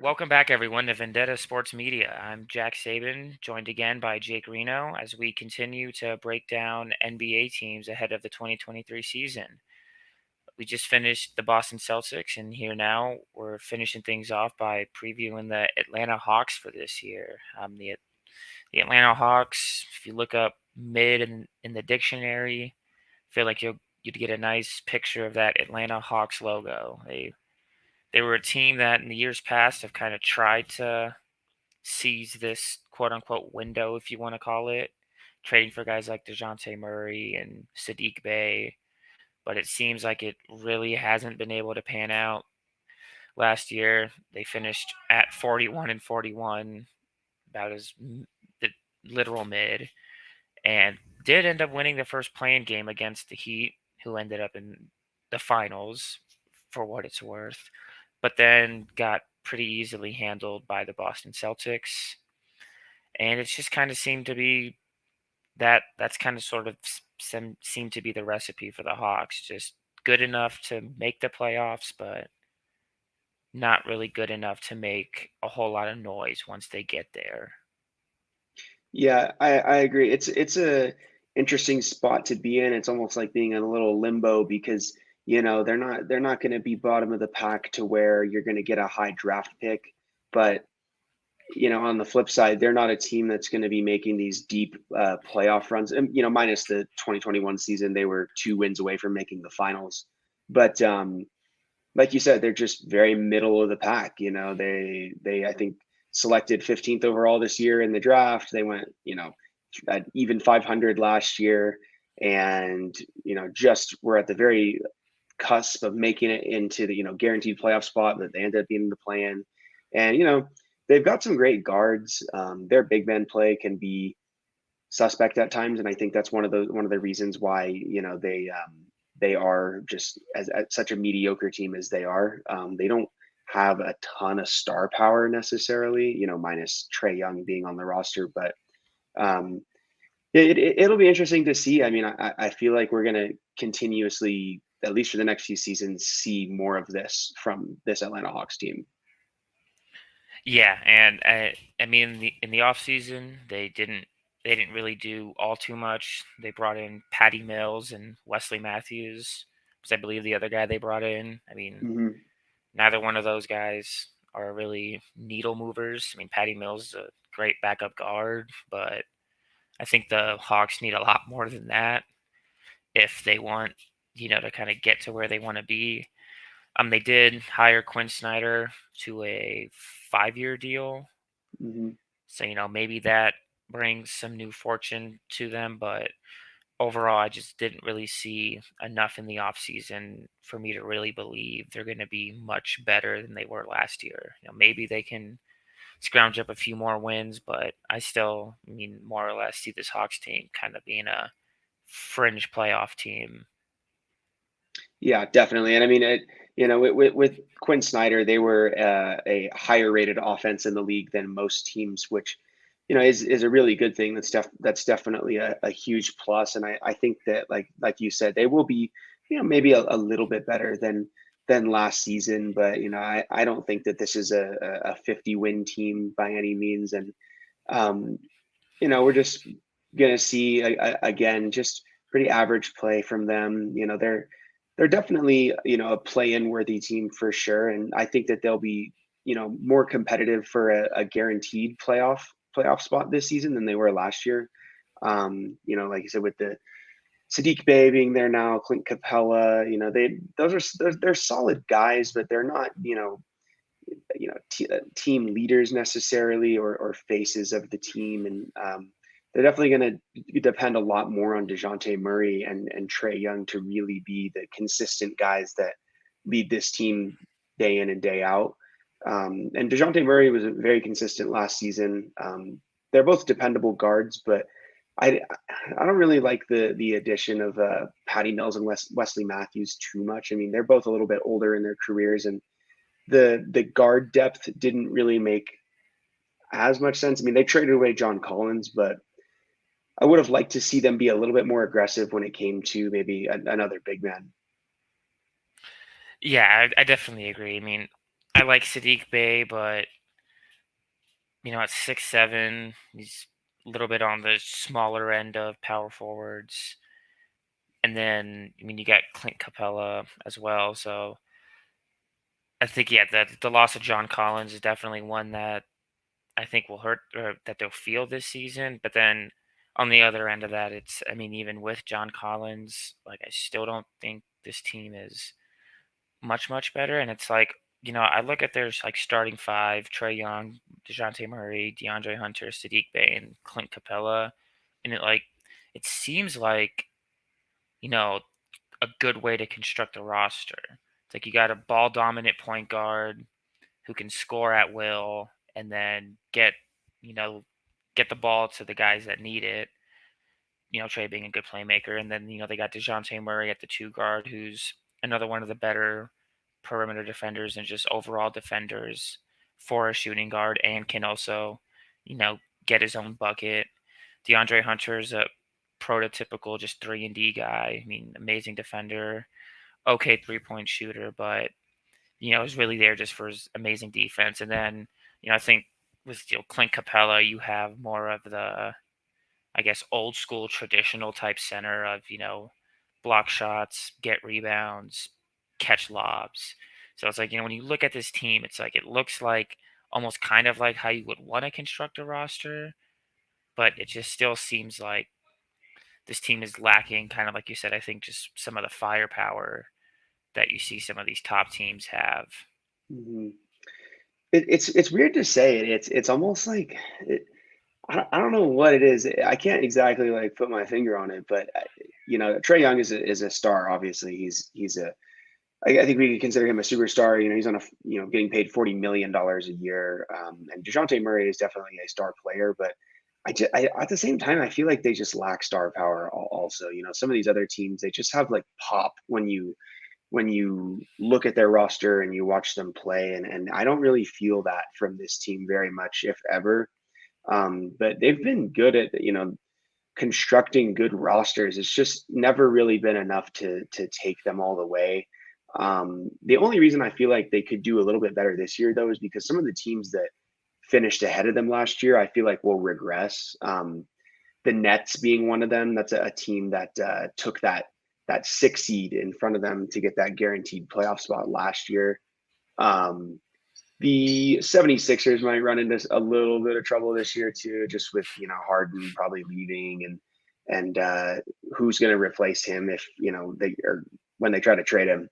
Welcome back, everyone, to Vendetta Sports Media. I'm Jack Sabin, joined again by Jake Reno as we continue to break down NBA teams ahead of the 2023 season. We just finished the Boston Celtics, and here now we're finishing things off by previewing the Atlanta Hawks for this year. The Atlanta Hawks, if you look up mid in the dictionary, I feel like you'd get a nice picture of that Atlanta Hawks logo. They were a team that in the years past have kind of tried to seize this quote unquote window, if you want to call it, trading for guys like DeJounte Murray and Sadiq Bey. But it seems like it really hasn't been able to pan out. Last year, they finished at 41 and 41, about as the literal mid, and did end up winning the first playing game against the Heat, who ended up in the finals for what it's worth, but then got pretty easily handled by the Boston Celtics. And it's just kind of seemed to be that's kind of sort of seemed to be the recipe for the Hawks. Just good enough to make the playoffs, but not really good enough to make a whole lot of noise once they get there. Yeah, I agree. It's a interesting spot to be in. It's almost like being in a little limbo because, they're not going to be bottom of the pack to where you're going to get a high draft pick, but on the flip side, they're not a team that's going to be making these deep playoff runs. And, minus the 2021 season, they were 2 wins away from making the finals. But like you said, they're just very middle of the pack. They I think selected 15th overall this year in the draft. They went, at even 500 last year, and just were at the very cusp of making it into the guaranteed playoff spot that they ended up being in the play-in. And they've got some great guards. Their big man play can be suspect at times, and I think that's one of the reasons why they are just as such a mediocre team as they are. They don't have a ton of star power necessarily, minus Trey Young being on the roster, but um, it'll be interesting to see. I mean, I feel like we're going to continuously, at least for the next few seasons, see more of this from this Atlanta Hawks team. Yeah, and I mean in the off season they didn't really do all too much. They brought in Patty Mills and Wesley Matthews, was I believe the other guy they brought in. I mean, Hmm. neither one of those guys are really needle movers. I mean, Patty Mills is a great backup guard, but I think the Hawks need a lot more than that if they want, to kind of get to where they want to be. They did hire Quinn Snyder to a 5-year deal, Hmm. so maybe that brings some new fortune to them. But overall, I just didn't really see enough in the offseason for me to really believe they're going to be much better than they were last year. Maybe they can scrounge up a few more wins, but I mean, more or less see this Hawks team kind of being a fringe playoff team. Yeah, definitely. And I mean, with Quinn Snyder, they were a higher rated offense in the league than most teams, which is a really good thing. That's definitely a huge plus. And I think that like you said, they will be maybe a little bit better than last season, but I don't think that this is a 50-win team by any means. And um, we're just gonna see again just pretty average play from them. They're definitely a play-in worthy team for sure, and I think that they'll be more competitive for a guaranteed playoff spot this season than they were last year. Like you said, with the Sadiq Bey being there now, Clint Capella, they're solid guys, but they're not team leaders necessarily or faces of the team, and they're definitely going to depend a lot more on DeJounte Murray and Trey Young to really be the consistent guys that lead this team day in and day out. And DeJounte Murray was very consistent last season. They're both dependable guards, but I I don't really like the addition of Patty Mills and Wesley Matthews too much. I mean, they're both a little bit older in their careers, and the guard depth didn't really make as much sense. I mean, they traded away John Collins, but I would have liked to see them be a little bit more aggressive when it came to maybe another big man. Yeah, I definitely agree. I mean, I like Sadiq Bey, but at 6'7", he's a little bit on the smaller end of power forwards. And then, you got Clint Capella as well. So I think, yeah, the loss of John Collins is definitely one that I think will hurt, or that they'll feel this season. But then on the other end of that, even with John Collins, like, I still don't think this team is much better. And it's like, I look at their like starting five: Trey Young, Dejounte Murray, DeAndre Hunter, Sadiq Bey, and Clint Capella, and it seems like, you know a good way to construct a roster. It's like you got a ball dominant point guard who can score at will, and then you know get the ball to the guys that need it. Trey being a good playmaker, and then they got Dejounte Murray at the two guard, who's another one of the better perimeter defenders and just overall defenders for a shooting guard, and can also, you know, get his own bucket. DeAndre Hunter's a prototypical just 3-and-D guy. Amazing defender, okay 3-point shooter, but is really there just for his amazing defense. And then, I think with Clint Capella, you have more of the, I guess, old school traditional type center of, block shots, get rebounds, catch lobs. So it's like, when you look at this team, it's like it looks like almost kind of like how you would want to construct a roster, but it just still seems like this team is lacking, kind of like you said, I think just some of the firepower that you see some of these top teams have. Mhm. It's weird to say it. It's almost like I don't know what it is. I can't exactly like put my finger on it, but Trey Young is a star. Obviously, he's a. I think we could consider him a superstar. He's on getting paid $40 million a year. And Dejounte Murray is definitely a star player, but at the same time, I feel like they just lack star power. Also, some of these other teams, they just have like pop when you look at their roster and you watch them play, and I don't really feel that from this team very much, if ever. But they've been good at constructing good rosters. It's just never really been enough to take them all the way. The only reason I feel like they could do a little bit better this year, though, is because some of the teams that finished ahead of them last year, I feel like will regress. The Nets being one of them. That's a team that took that six seed in front of them to get that guaranteed playoff spot last year. Um, the 76ers might run into a little bit of trouble this year too, just with Harden probably leaving, and who's going to replace him if they or when they try to trade him.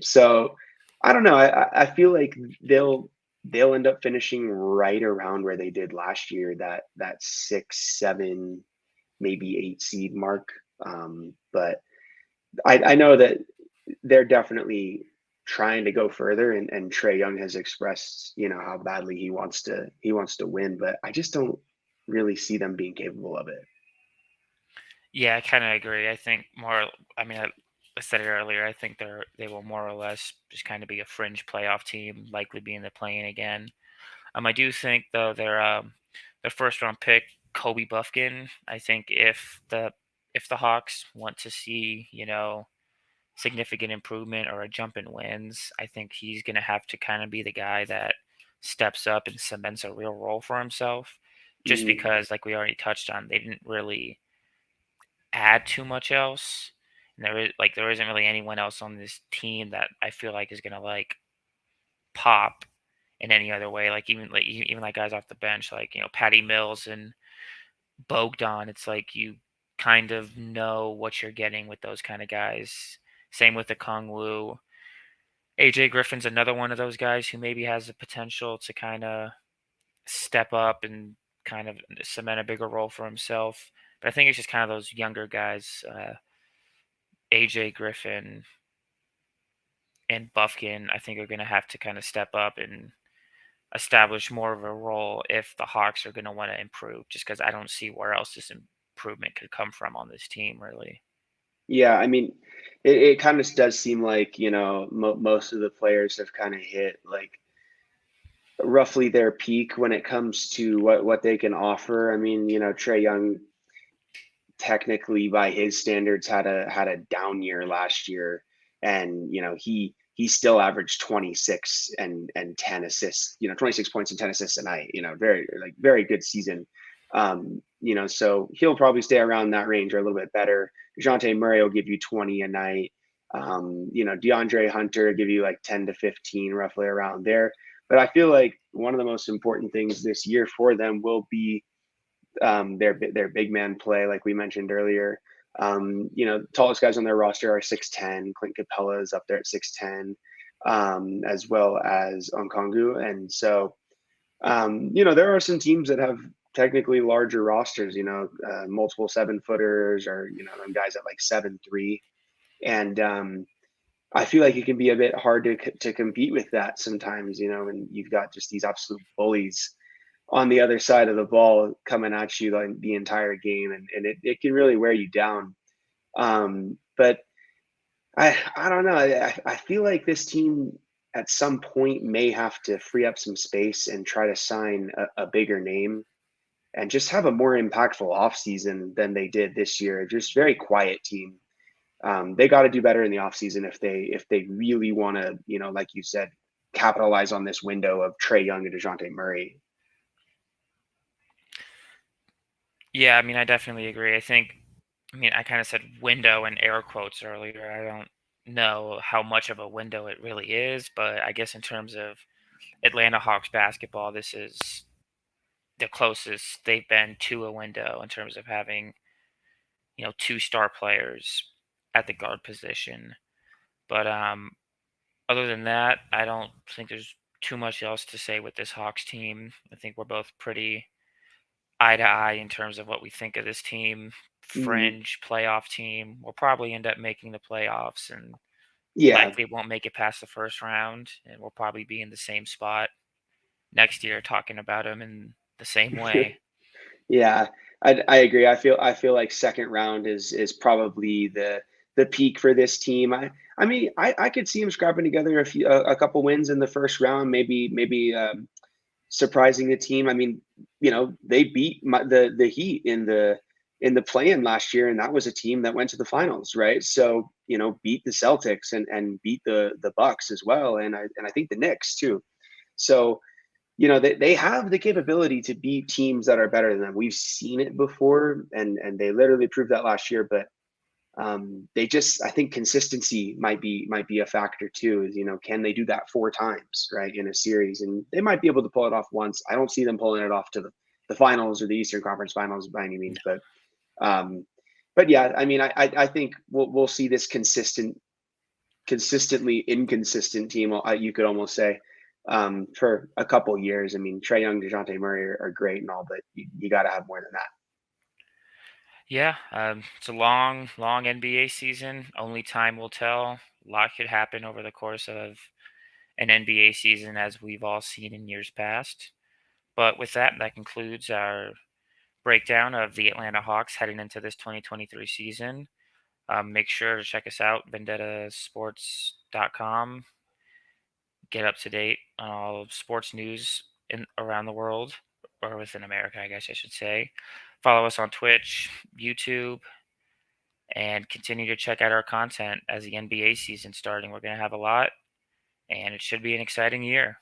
So I don't know. I feel like they'll end up finishing right around where they did last year, that 6, 7, maybe 8 seed mark. But I know that they're definitely trying to go further, and Trey Young has expressed, how badly he wants to win, but I just don't really see them being capable of it. Yeah, I kind of agree. I think more. I said it earlier. I think they will more or less just kind of be a fringe playoff team, likely be in the play-in again. I do think though their first round pick, Kobe Buffkin. I think if the Hawks want to see significant improvement or a jump in wins, I think he's going to have to kind of be the guy that steps up and cements a real role for himself. Just Mhm. because, like we already touched on, they didn't really add too much else. And there isn't really anyone else on this team that I feel like is gonna like pop in any other way. Even like guys off the bench, like Patty Mills and Bogdan. It's like you kind of know what you're getting with those kind of guys. Same with the Kong Wu. AJ Griffin's another one of those guys who maybe has the potential to kind of step up and kind of cement a bigger role for himself. But I think it's just kind of those younger guys. AJ Griffin and Buffkin, I think, are going to have to kind of step up and establish more of a role if the Hawks are going to want to improve, just because I don't see where else this improvement could come from on this team, really. Yeah, I mean, it kind of does seem like most of the players have kind of hit like roughly their peak when it comes to what they can offer. I mean, Trey Young technically by his standards had a down year last year, and he he still averaged 26 and 10 assists, 26 points and 10 assists a night, very good season. So he'll probably stay around that range or a little bit better. DeJounte Murray will give you 20 a night. DeAndre Hunter give you like 10 to 15, roughly around there. But I feel like one of the most important things this year for them will be their big man play, like we mentioned earlier. Tallest guys on their roster are 6'10". Clint Capella is up there at 6'10", as well as Onkongu. And so, there are some teams that have technically larger rosters, multiple 7-footers or, them guys at like 7'3". And I feel like it can be a bit hard to compete with that sometimes, and you've got just these absolute bullies on the other side of the ball coming at you like the entire game, and it can really wear you down. But I don't know. I feel like this team at some point may have to free up some space and try to sign a bigger name and just have a more impactful offseason than they did this year. Just very quiet team. They got to do better in the offseason if they really want to, like you said, capitalize on this window of Trae Young and DeJounte Murray. Yeah, I mean, I definitely agree. I kind of said window in air quotes earlier. I don't know how much of a window it really is, but I guess in terms of Atlanta Hawks basketball, this is the closest they've been to a window in terms of having, two star players at the guard position. But other than that, I don't think there's too much else to say with this Hawks team. I think we're both pretty eye to eye in terms of what we think of this team. Mhm. Fringe playoff team. We'll probably end up making the playoffs and Yeah. likely won't make it past the first round. And we'll probably be in the same spot next year talking about them in the same way. Yeah, I agree. I feel like second round is probably the peak for this team. I could see him scrapping together a couple wins in the first round, maybe surprising the team. I mean, they beat the Heat in the play-in last year, and that was a team that went to the finals, right? So, beat the Celtics and beat the Bucks as well, and I think the Knicks too. So, they have the capability to beat teams that are better than them. We've seen it before, and they literally proved that last year. But they just, I think, consistency might be a factor too. Is can they do that 4 times right in a series? And they might be able to pull it off once. I don't see them pulling it off to the finals or the Eastern Conference Finals by any means, um, but yeah, I mean, I think we'll see this consistently inconsistent team, you could almost say, for a couple years. I mean, Trae Young, DeJounte Murray are great and all, but you got to have more than that. Yeah, it's a long, long NBA season. Only time will tell. A lot could happen over the course of an NBA season, as we've all seen in years past. But with that, that concludes our breakdown of the Atlanta Hawks heading into this 2023 season. Make sure to check us out, vendettasports.com. Get up to date on all of sports news around the world, or within America, I guess I should say. Follow us on Twitch, YouTube, and continue to check out our content as the NBA season starting. We're going to have a lot, and it should be an exciting year.